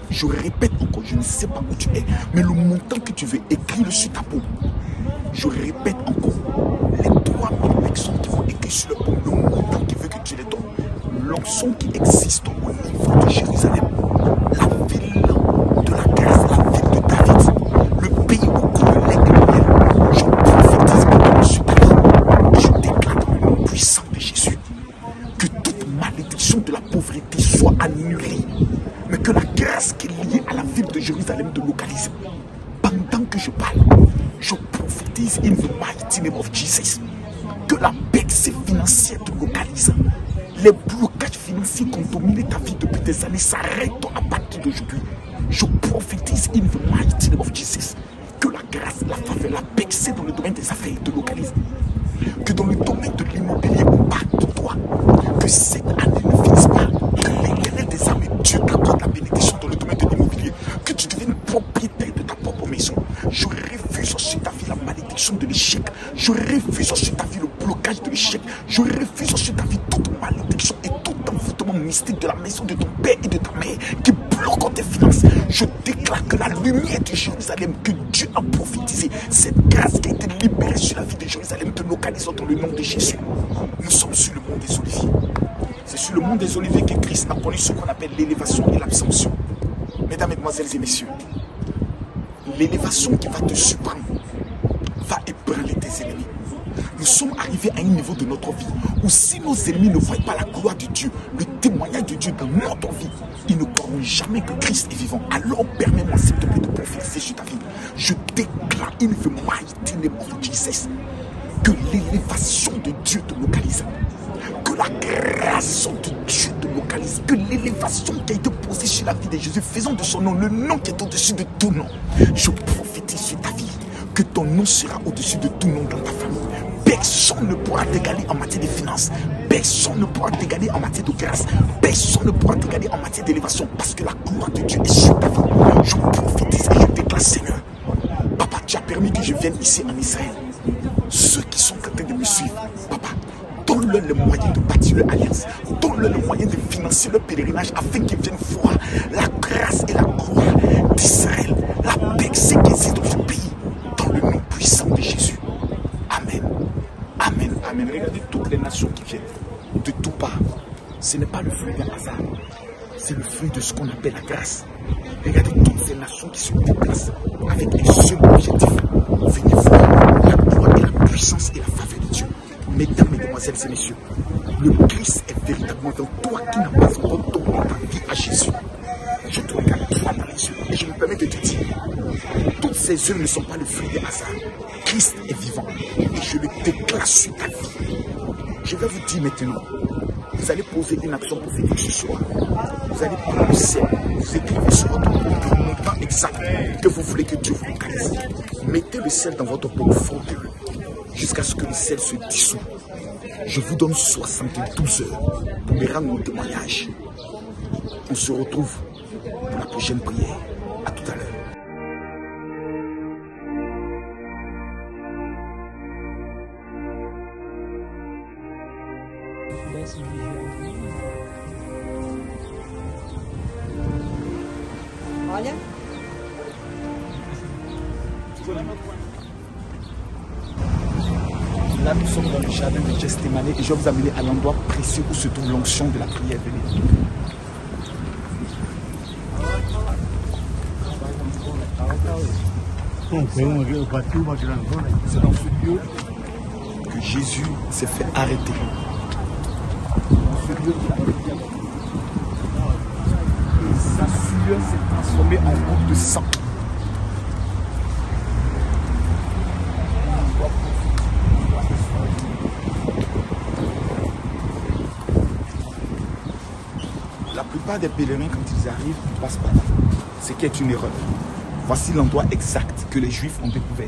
Je répète encore, je ne sais pas où tu es, mais le montant que tu veux, écris-le sur ta peau. Je répète encore, les 3000 personnes qui vont écrire sur le peau, le montant qui veut que tu les donnes. L'onction qui existe au niveau de Jérusalem, la ville de la grâce, la ville de David, le pays où coule le lait et le miel. Je prophétise maintenant sur ta vie. Je déclare dans le nom puissant de Jésus que toute malédiction de la pauvreté soit annulée, mais que la grâce qui est liée à la ville de Jérusalem te localise. Pendant que je parle, je prophétise in the mighty name of Jesus que la percée financière te localise. Les blocages financiers qui ont dominé ta vie depuis des années s'arrêtent à partir d'aujourd'hui. Je prophétise in the mighty name of Jesus que la grâce, la faveur, la percée dans le domaine des affaires te localise. Que dans le domaine de l'immobilier, on parle de toi. Que cette année ne finisse pas. Que l'Éternel des armées, Dieu t'accorde la bénédiction dans le domaine de l'immobilier. Que tu deviennes propriétaire de ta propre maison. Je refuse sur ta vie la malédiction de l'échec. Je refuse sur ta vie le blocage de l'échec. Je refuse sur ta vie toute malédiction et tout envoûtement mystique de la maison de ton père et de ta mère qui bloque tes finances. Je déclare que la lumière de Jérusalem que Dieu a prophétisé, cette grâce qui a été libérée sur la vie de Jérusalem te localise dans le nom de Jésus. Nous sommes sur le mont des Oliviers. C'est sur le mont des Oliviers que Christ a connu ce qu'on appelle l'élévation et l'absorption. Mesdames, Mesdemoiselles et Messieurs, l'élévation qui va te surprendre va ébranler tes ennemis. Nous sommes arrivés à un niveau de notre vie où si nos ennemis ne voient pas la gloire de Dieu, le témoignage de Dieu dans notre vie, ils ne croiront jamais que Christ est vivant. Alors permets-moi s'il te plaît de prophétiser sur ta vie. Je déclare in the mighty name of Jesus que l'élévation de Dieu te localise. Que la grâce de Dieu te localise. Que l'élévation qui a été posée sur la vie de Jésus, faisant de son nom le nom qui est au-dessus de tout nom. Je prophétise sur ta vie que ton nom sera au-dessus de tout nom dans ta famille. Personne ne pourra t'égaler en matière de finances. Personne ne pourra t'égaler en matière de grâce. Personne ne pourra t'égaler en matière d'élévation parce que la gloire de Dieu est sur ta vie. Je prophétise et je déclare, Seigneur, Papa, tu as permis que je vienne ici en Israël. Ceux qui sont en train de me suivre, Papa, donne-leur le moyen de bâtir leur alliance. Donne-leur le moyen de financer leur pèlerinage afin qu'ils viennent voir la grâce et la gloire d'Israël. La percée qui existe dans ce pays. Dans le nom puissant de Jésus. Amen. Amen. Amen. Regardez toutes les nations qui viennent de tout part. Ce n'est pas le fruit d'un hasard. C'est le fruit de ce qu'on appelle la grâce. Regardez toutes ces nations qui se déplacent avec un seul objectif. Venez voir la gloire et la puissance et la faveur de Dieu. Mesdames, Mesdemoiselles et Messieurs, le Christ est véritablement dans toi qui n'as pas encore donné ta vie à Jésus. Je te regarde droit dans les yeux et je me permets de te dire, toutes ces œuvres ne sont pas le fruit des hasards. Christ est vivant et je le déclare sur ta vie. Je vais vous dire maintenant, vous allez poser une action prophétique ce soir. Vous allez prendre le ciel, vous écrivez sur votre peau le montant exact que vous voulez que Dieu vous localise. Mettez le sel dans votre peau, frottez-le jusqu'à ce que le sel se dissout. Je vous donne 72 heures pour me rendre mon témoignage. On se retrouve pour la prochaine prière. À tout à l'heure. Olha. Là, nous sommes dans le jardin de Gethsémani et je vais vous amener à l'endroit précieux où se trouve l'onction de la prière. Venez. C'est dans ce lieu que Jésus s'est fait arrêter. Dans ce lieu, il a arrêté. Et sa sueur s'est transformée en goutte de sang. La plupart des pèlerins, quand ils arrivent, ils passent par là. Ce qui est une erreur. Voici l'endroit exact que les Juifs ont découvert,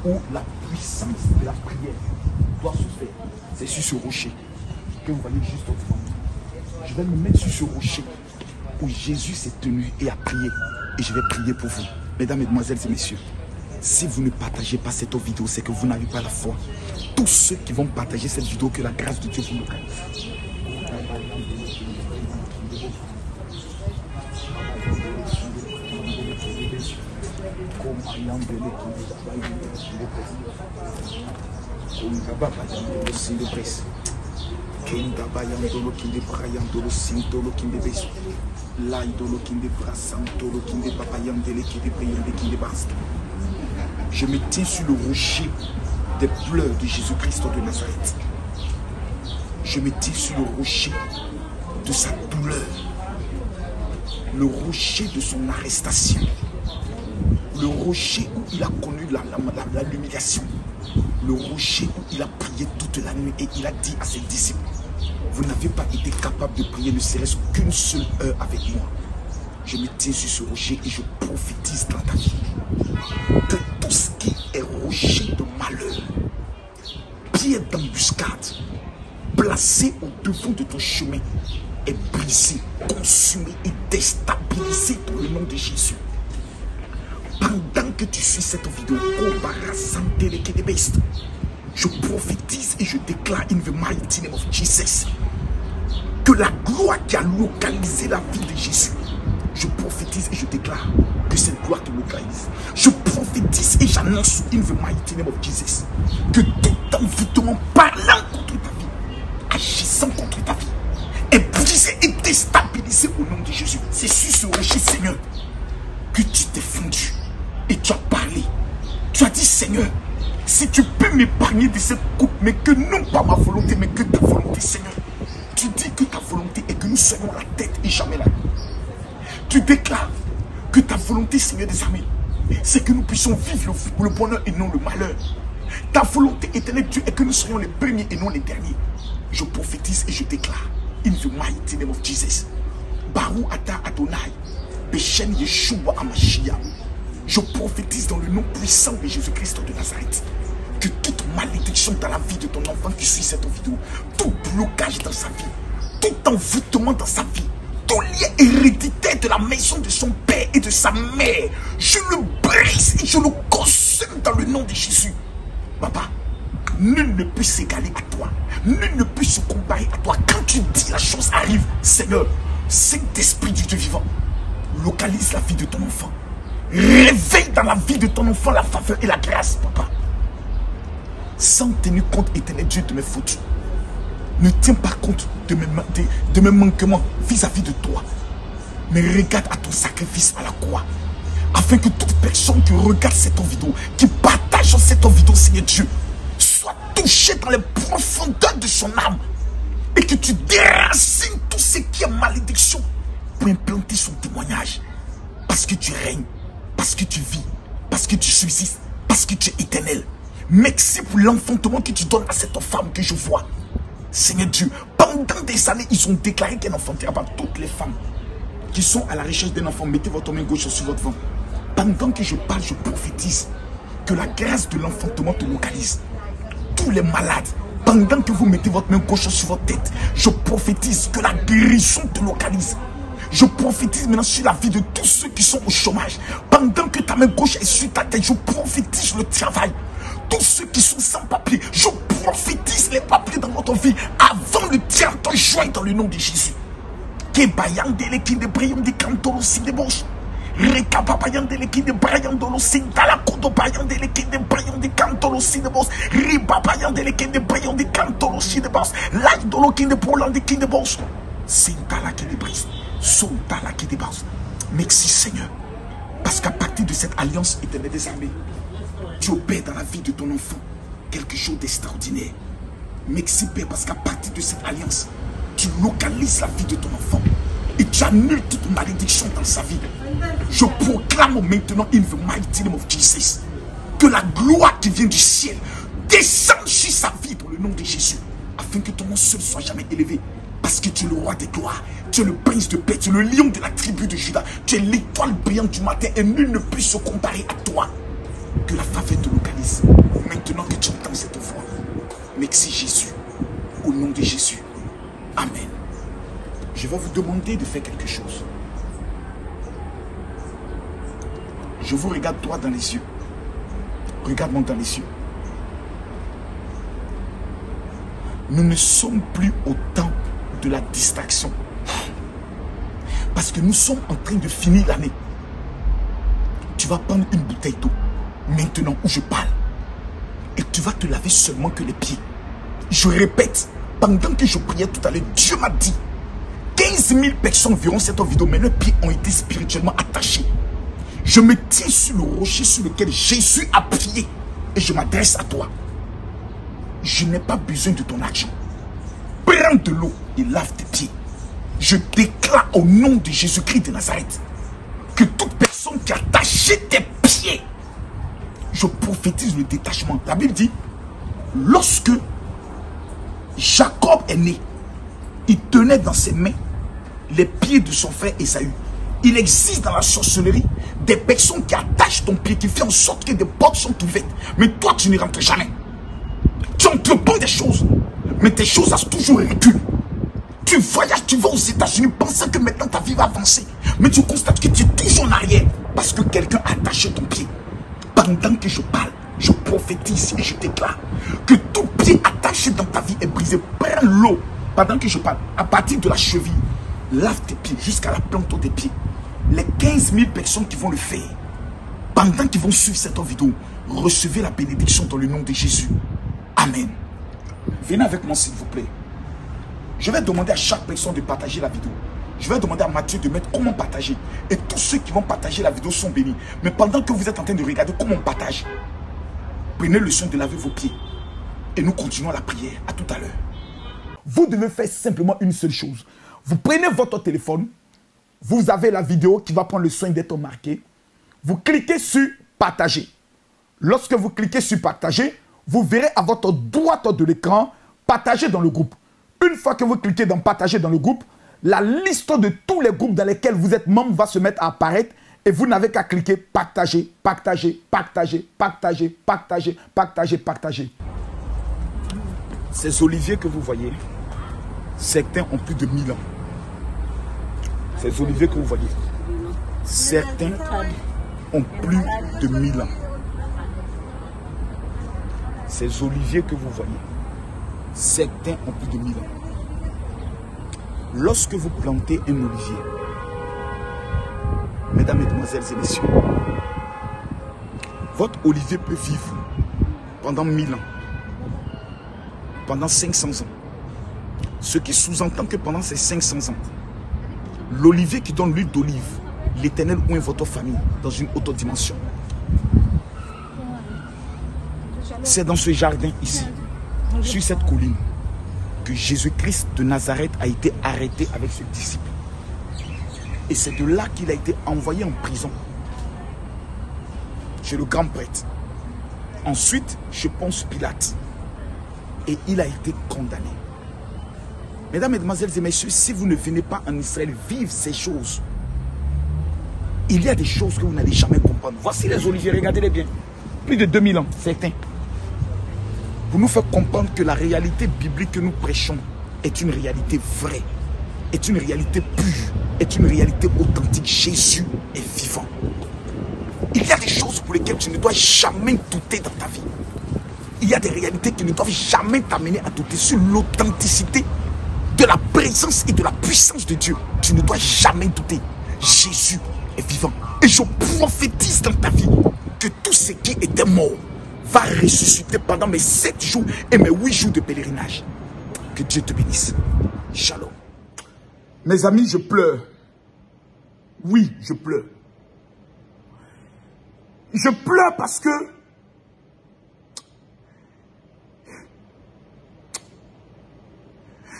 où la puissance de la prière doit se faire. C'est sur ce rocher que vous voyez juste au-devant. Je vais me mettre sur ce rocher où Jésus s'est tenu et a prié. Et je vais prier pour vous. Mesdames, Mesdemoiselles et Messieurs, si vous ne partagez pas cette vidéo, c'est que vous n'avez pas la foi. Tous ceux qui vont partager cette vidéo, que la grâce de Dieu vous localise. Je me tiens sur le rocher des pleurs de Jésus-Christ de Nazareth. Je me tiens sur le rocher de sa douleur, le rocher de son arrestation, le rocher où il a connu l'humiliation, le rocher où il a prié toute la nuit et il a dit à ses disciples, vous n'avez pas été capable de prier ne serait-ce qu'une seule heure avec moi. Je me tiens sur ce rocher et je prophétise dans ta vie que tout ce qui est rocher de malheur, pierre d'embuscade, placé au devant de ton chemin, est brisé, consumé et déstabilisé dans le nom de Jésus. Pendant que tu suis cette vidéo, je prophétise et je déclare in the mighty name of Jesus que la gloire qui a localisé la vie de Jésus, je prophétise et je déclare que cette gloire te localise. Je prophétise et j'annonce in the mighty name of Jesus que tout envoûtement parlant contre ta vie, agissant contre ta vie, est brisé et déstabilisé au nom de Jésus. C'est sur ce rocher, Seigneur, que tu t'es fondu et tu as parlé. Tu as dit, Seigneur, si tu peux m'épargner de cette coupe, mais que non pas ma volonté, mais que ta volonté, Seigneur. Tu dis que ta volonté est que nous soyons la tête et jamais la queue. Tu déclares que ta volonté, Seigneur des armées, c'est que nous puissions vivre le bonheur et non le malheur. Ta volonté éternelle, Dieu, est que nous soyons les premiers et non les derniers. Je prophétise et je déclare, in the mighty name of Jesus, Barou Ata Adonai, Beshen Yeshua Amashia. Je prophétise dans le nom puissant de Jésus-Christ de Nazareth que toute malédiction dans la vie de ton enfant qui suit cette vidéo, tout blocage dans sa vie, tout envoûtement dans sa vie, tout lien héréditaire de la maison de son père et de sa mère, je le brise et je le consomme dans le nom de Jésus. Papa, nul ne peut s'égaler à toi, nul ne peut se comparer à toi. Quand tu dis la chose arrive, Seigneur, Saint-Esprit du Dieu vivant, localise la vie de ton enfant. Réveille dans la vie de ton enfant la faveur et la grâce, papa. Sans tenir compte, éternel Dieu, de mes fautes. Ne tiens pas compte de mes manquements vis-à-vis de toi. Mais regarde à ton sacrifice à la croix. Afin que toute personne qui regarde cette vidéo, qui partage cette vidéo, Seigneur Dieu, soit touchée dans les profondeurs de son âme. Et que tu déracines tout ce qui est malédiction pour implanter son témoignage. Parce que tu règnes. Parce que tu vis, parce que tu subsistes, parce que tu es éternel. Merci pour l'enfantement que tu donnes à cette femme que je vois. Seigneur Dieu, pendant des années, ils ont déclaré qu'elle n'enfantera pas. Toutes les femmes qui sont à la recherche d'un enfant, mettez votre main gauche sur votre ventre. Pendant que je parle, je prophétise que la grâce de l'enfantement te localise. Tous les malades, pendant que vous mettez votre main gauche sur votre tête, je prophétise que la guérison te localise. Je prophétise maintenant sur la vie de tous ceux qui sont au chômage. Pendant que ta main gauche est sur ta tête, je prophétise le travail. Tous ceux qui sont sans papier, je prophétise les appeler dans votre vie avant le directeur joint dans le nom de Jésus. Que bayandele qui de brion de cantolo si de boss. Reka papayandele qui de brion de l'osintala kodo bayandele qui de brion de cantolo si de boss. Riba bayandele qui de brion de cantolo si de boss. Like dolo qui de prolande qui de boss. Sintala qui de brise. Sontala qui de boss. Merci Seigneur. Parce qu'à partir de cette alliance éternelle des armées, tu opères dans la vie de ton enfant quelque chose d'extraordinaire. Merci Père, parce qu'à partir de cette alliance, tu localises la vie de ton enfant et tu annules toute malédiction dans sa vie. Je proclame maintenant in the mighty name of Jesus que la gloire qui vient du ciel descende sur sa vie dans le nom de Jésus, afin que ton nom seul soit jamais élevé. Parce que tu es le roi des gloires, tu es le prince de paix, tu es le lion de la tribu de Juda, tu es l'étoile brillante du matin et nul ne peut se comparer à toi. Que la faveur te localise maintenant que tu entends cette voix. Merci Jésus, au nom de Jésus. Amen. Je vais vous demander de faire quelque chose. Je vous regarde droit dans les yeux. Regarde-moi dans les yeux. Nous ne sommes plus au temps de la distraction. Parce que nous sommes en train de finir l'année. Tu vas prendre une bouteille d'eau. Maintenant où je parle. Et tu vas te laver seulement que les pieds. Je répète. Pendant que je priais tout à l'heure, Dieu m'a dit 15 000 personnes verront cette vidéo, mais leurs pieds ont été spirituellement attachés. Je me tiens sur le rocher sur lequel Jésus a prié. Et je m'adresse à toi. Je n'ai pas besoin de ton argent. Prends de l'eau et lave tes pieds. Je déclare au nom de Jésus-Christ de Nazareth que toute personne qui a attaché tes pieds, je prophétise le détachement. La Bible dit, lorsque Jacob est né, il tenait dans ses mains les pieds de son frère Ésaü. Il existe dans la sorcellerie des personnes qui attachent ton pied, qui font en sorte que des portes sont ouvertes. Mais toi, tu n'y rentres jamais. Tu entreprends des choses, mais tes choses toujours reculent. Tu voyages, tu vas aux États-Unis pensant que maintenant ta vie va avancer. Mais tu constates que tu es toujours en arrière parce que quelqu'un a attaché ton pied. Pendant que je parle, je prophétise et je déclare que tout pied attaché dans ta vie est brisé. Prends l'eau pendant que je parle. À partir de la cheville, lave tes pieds jusqu'à la plante des pieds. Les 15 000 personnes qui vont le faire, pendant qu'ils vont suivre cette vidéo, recevez la bénédiction dans le nom de Jésus. Amen. Venez avec moi s'il vous plaît. Je vais demander à chaque personne de partager la vidéo. Je vais demander à Mathieu de mettre comment partager. Et tous ceux qui vont partager la vidéo sont bénis. Mais pendant que vous êtes en train de regarder comment on partage, prenez le soin de laver vos pieds. Et nous continuons la prière. À tout à l'heure. Vous devez faire simplement une seule chose. Vous prenez votre téléphone. Vous avez la vidéo qui va prendre le soin d'être marquée. Vous cliquez sur partager. Lorsque vous cliquez sur partager, vous verrez à votre droite de l'écran partager dans le groupe. Une fois que vous cliquez dans partager dans le groupe, la liste de tous les groupes dans lesquels vous êtes membre va se mettre à apparaître et vous n'avez qu'à cliquer partager, partager, partager, partager, partager, partager, partager. Ces oliviers que vous voyez, certains ont plus de 1000 ans. Ces oliviers que vous voyez, certains ont plus de 1000 ans. Ces oliviers que vous voyez, certains ont plus de 1000 ans. Lorsque vous plantez un olivier, mesdames, mesdemoiselles et messieurs, votre olivier peut vivre pendant 1000 ans, pendant 500 ans. Ce qui sous-entend que pendant ces 500 ans, l'olivier qui donne l'huile d'olive, l'Éternel oint votre famille dans une autre dimension. C'est dans ce jardin ici, sur cette colline, que Jésus-Christ de Nazareth a été arrêté avec ses disciples. Et c'est de là qu'il a été envoyé en prison chez le grand prêtre. Ensuite, chez Ponce Pilate. Et il a été condamné. Mesdames, Mesdemoiselles et Messieurs, si vous ne venez pas en Israël vivre ces choses, il y a des choses que vous n'allez jamais comprendre. Voici les oliviers, regardez-les bien. Plus de 2000 ans, certains. Pour nous faire comprendre que la réalité biblique que nous prêchons est une réalité vraie, est une réalité pure, est une réalité authentique. Jésus est vivant. Il y a des choses pour lesquelles tu ne dois jamais douter dans ta vie. il y a des réalités qui ne doivent jamais t'amener à douter sur l'authenticité de la présence et de la puissance de Dieu. Tu ne dois jamais douter. Jésus est vivant. Et je prophétise dans ta vie que tout ce qui était mort va ressusciter pendant mes 7 jours et mes 8 jours de pèlerinage. Que Dieu te bénisse. Shalom. Mes amis, je pleure. Oui, je pleure. Je pleure parce que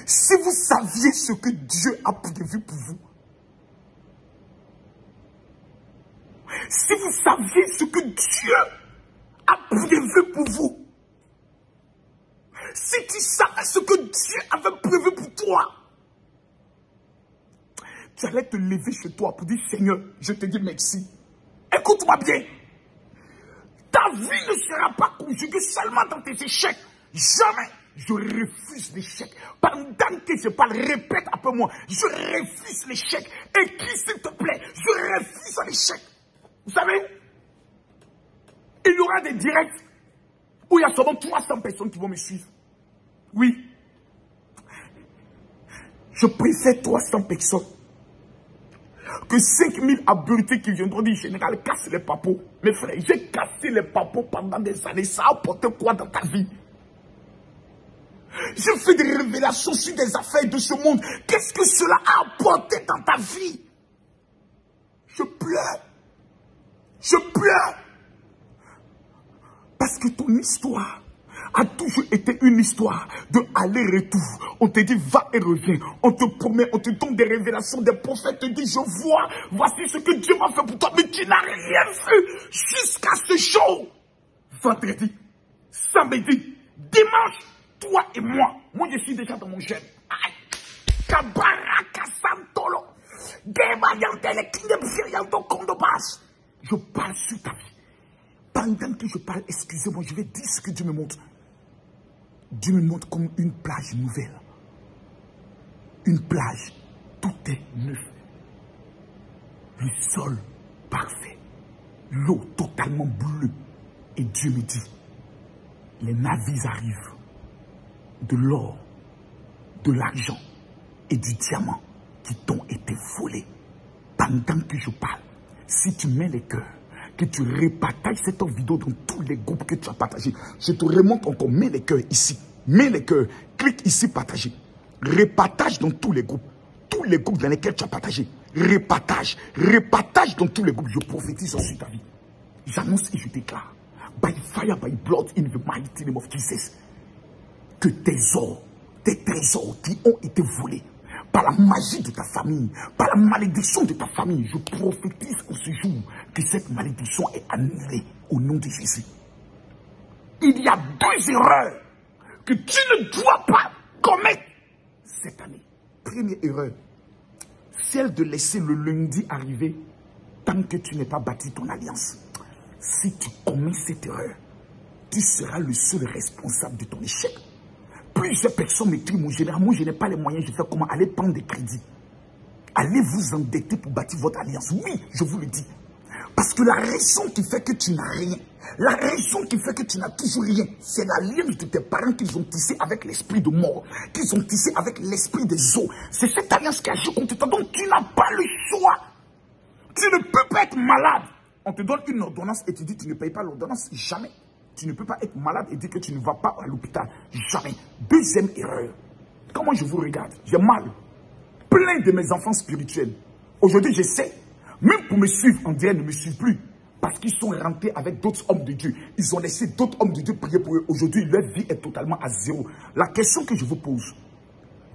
si vous saviez ce que Dieu a prévu pour vous, si vous saviez ce que Dieu a prévu pour vous, si tu savais ce que Dieu avait prévu pour toi, tu allais te lever chez toi pour dire, Seigneur, je te dis merci. Écoute-moi bien. Ta vie ne sera pas conjuguée seulement dans tes échecs. Jamais. Je refuse l'échec. Pendant que je parle, répète après moi. Je refuse l'échec. Écris s'il te plaît. Je refuse l'échec. Vous savez, il y aura des directs où il y a seulement 300 personnes qui vont me suivre. Oui. Je préfère 300 personnes que 5000 abrutis qui viendront dire, général, casse les papos. Mes frères, j'ai cassé les papos pendant des années. Ça a apporté quoi dans ta vie? J'ai fait des révélations sur des affaires de ce monde. Qu'est-ce que cela a apporté dans ta vie? Je pleure. Je pleure. Parce que ton histoire a toujours été une histoire de aller-retour. On te dit va et reviens. On te promet, on te donne des révélations. Des prophètes te disent je vois, voici ce que Dieu m'a fait pour toi. Mais tu n'as rien vu jusqu'à ce jour. Vendredi, samedi, dimanche, toi et moi. Moi je suis déjà dans mon jeûne. Aïe. Kabaraka Santolo. Je parle sur ta vie. Pendant que je parle, excusez-moi, je vais dire ce que Dieu me montre. Dieu me montre comme une plage nouvelle. Une plage, tout est neuf. Le sol parfait. L'eau totalement bleue. Et Dieu me dit, les navires arrivent. De l'or, de l'argent et du diamant qui t'ont été volés. Pendant que je parle, si tu mets les cœurs, que tu repartages cette vidéo dans tous les groupes que tu as partagés. Je te remonte encore, mets les cœurs ici. Mets les cœurs, clique ici, partager. Repartage dans tous les groupes dans lesquels tu as partagé. Repartage dans tous les groupes. Je prophétise sur ta vie. J'annonce et je déclare. By fire, by blood, in the mighty name of Jesus. Que tes trésors qui ont été volés par la magie de ta famille, par la malédiction de ta famille, je prophétise en ce jour que cette malédiction est annulée au nom de Jésus. Il y a 2 erreurs que tu ne dois pas commettre cette année. Première erreur, celle de laisser le lundi arriver tant que tu n'es pas bâti ton alliance. Si tu commets cette erreur, tu seras le seul responsable de ton échec. Plusieurs personnes m'écrivent, mon général, moi je n'ai pas les moyens, je fais comment? Allez prendre des crédits. Allez vous endetter pour bâtir votre alliance. Oui, je vous le dis. Parce que la raison qui fait que tu n'as rien, la raison qui fait que tu n'as toujours rien, c'est l'alliance de tes parents qu'ils ont tissé avec l'esprit de mort, qu'ils ont tissé avec l'esprit des eaux. C'est cette alliance qui agit contre toi. Donc tu n'as pas le choix. Tu ne peux pas être malade. On te donne une ordonnance et tu dis tu ne payes pas l'ordonnance. Jamais. Tu ne peux pas être malade et dire que tu ne vas pas à l'hôpital. Jamais. Deuxième erreur. Comment je vous regarde? J'ai mal. Plein de mes enfants spirituels. Aujourd'hui, je sais. Même pour me suivre en direct, ne me suivent plus. Parce qu'ils sont rentrés avec d'autres hommes de Dieu. Ils ont laissé d'autres hommes de Dieu prier pour eux. Aujourd'hui, leur vie est totalement à zéro. La question que je vous pose.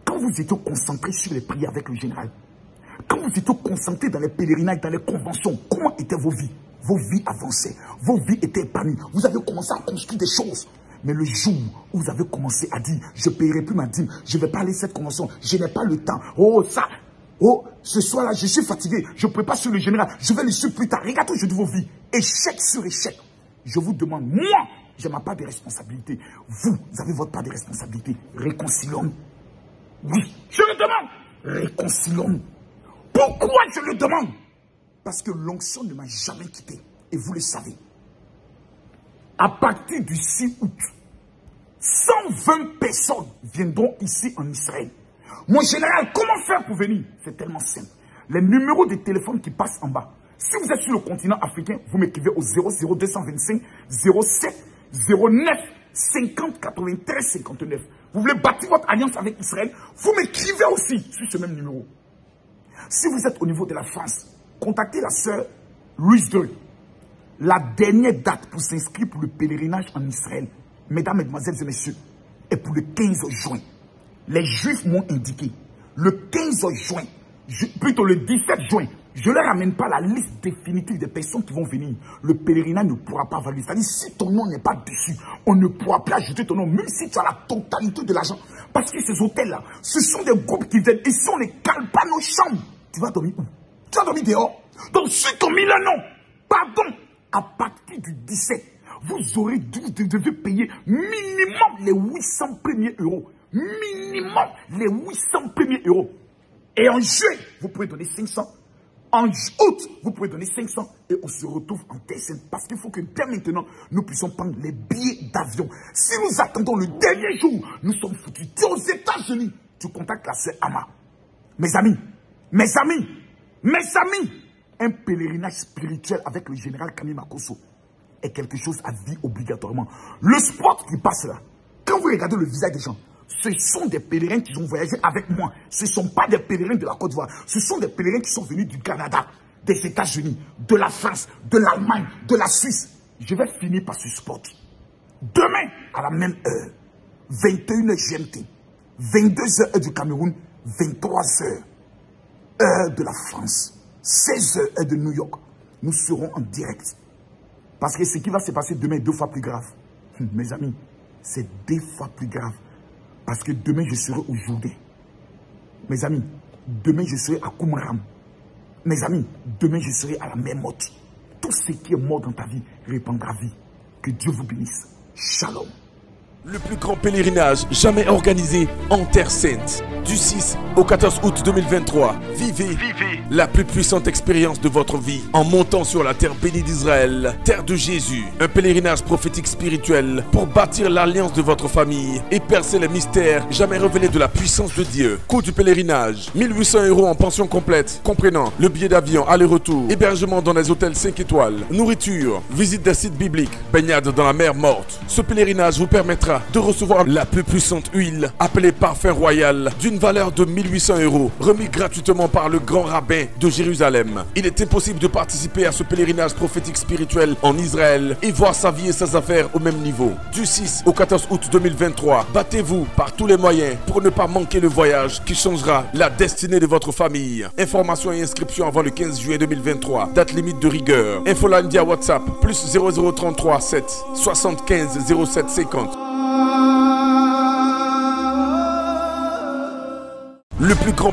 Quand vous étiez concentrés sur les prières avec le général, quand vous étiez concentrés dans les pèlerinages, dans les conventions, comment étaient vos vies? Vos vies avançaient, vos vies étaient épanouies. Vous avez commencé à construire des choses. Mais le jour où vous avez commencé à dire, je ne paierai plus ma dîme, je ne vais pas aller à cette convention, je n'ai pas le temps. Oh, ça, oh, ce soir-là, je suis fatigué, je ne peux pas sur le général, je vais le suivre plus tard. Regardez aujourd'hui vos vies, échec sur échec. Je vous demande, moi, je n'ai ma part de responsabilité. Vous avez votre part de responsabilité. Réconcilions-nous. Oui, je le demande. Réconcilions-nous. Pourquoi je le demande? Parce que l'onction ne m'a jamais quitté. Et vous le savez. À partir du 6 août, 120 personnes viendront ici en Israël. Mon général, comment faire pour venir? C'est tellement simple. Les numéros de téléphone qui passent en bas. Si vous êtes sur le continent africain, vous m'écrivez au 00225 07 09 50 93 59. Vous voulez bâtir votre alliance avec Israël, vous m'écrivez aussi sur ce même numéro. Si vous êtes au niveau de la France, contactez la sœur Louise II. La dernière date pour s'inscrire pour le pèlerinage en Israël, mesdames, mesdemoiselles et messieurs, est pour le 15 juin. Les Juifs m'ont indiqué, le 15 juin, plutôt le 17 juin, je ne leur ramène pas la liste définitive des personnes qui vont venir. Le pèlerinage ne pourra pas valider. C'est-à-dire, si ton nom n'est pas dessus, on ne pourra pas ajouter ton nom, même si tu as la totalité de l'argent. Parce que ces hôtels-là, ce sont des groupes qui viennent. Et si on ne cale pas nos chambres, tu vas dormir où? Tu vas dormir dehors. Donc, ceux qui ont mis le nom, pardon, à partir du 17, vous devez payer minimum les 800 premiers euros. Minimum les 800 premiers euros. Et en juillet, vous pouvez donner 500. En août, vous pouvez donner 500 et on se retrouve en Terre Sainte. Parce qu'il faut que dès maintenant, nous puissions prendre les billets d'avion. Si nous attendons le dernier jour, nous sommes foutus. Tu es aux États-Unis, tu contactes la sœur Ama. Mes amis, un pèlerinage spirituel avec le général Kami Makosso est quelque chose à vivre obligatoirement. Le sport qui passe là, quand vous regardez le visage des gens, ce sont des pèlerins qui ont voyagé avec moi. Ce ne sont pas des pèlerins de la Côte d'Ivoire. Ce sont des pèlerins qui sont venus du Canada, des États-Unis, de la France, de l'Allemagne, de la Suisse. Je vais finir par ce spot. Demain, à la même heure, 21h GMT, 22h heure du Cameroun, 23h heure de la France, 16h heure de New York. Nous serons en direct. Parce que ce qui va se passer demain est 2 fois plus grave. Mes amis, c'est 2 fois plus grave. Parce que demain, je serai au Jourdain. Mes amis, demain, je serai à Koumaram. Mes amis, demain, je serai à la mer morte. Tout ce qui est mort dans ta vie répandra vie. Que Dieu vous bénisse. Shalom. Le plus grand pèlerinage jamais organisé en Terre Sainte. Du 6 au 14 août 2023, vivez la plus puissante expérience de votre vie en montant sur la terre bénie d'Israël, terre de Jésus. Un pèlerinage prophétique spirituel pour bâtir l'alliance de votre famille et percer les mystères jamais révélés de la puissance de Dieu. Coût du pèlerinage, 1800 € en pension complète, comprenant le billet d'avion aller-retour, hébergement dans les hôtels 5 étoiles, nourriture, visite des sites bibliques, baignade dans la mer morte. Ce pèlerinage vous permettra de recevoir la plus puissante huile appelée parfum royal d'une valeur de 1800 €, remis gratuitement par le grand rabbin de Jérusalem. Il est impossible de participer à ce pèlerinage prophétique spirituel en Israël et voir sa vie et ses affaires au même niveau. Du 6 au 14 août 2023, battez-vous par tous les moyens pour ne pas manquer le voyage qui changera la destinée de votre famille. Informations et inscriptions avant le 15 juillet 2023. Date limite de rigueur. Infoline via WhatsApp plus 0033 7 75 07 50. Le plus grand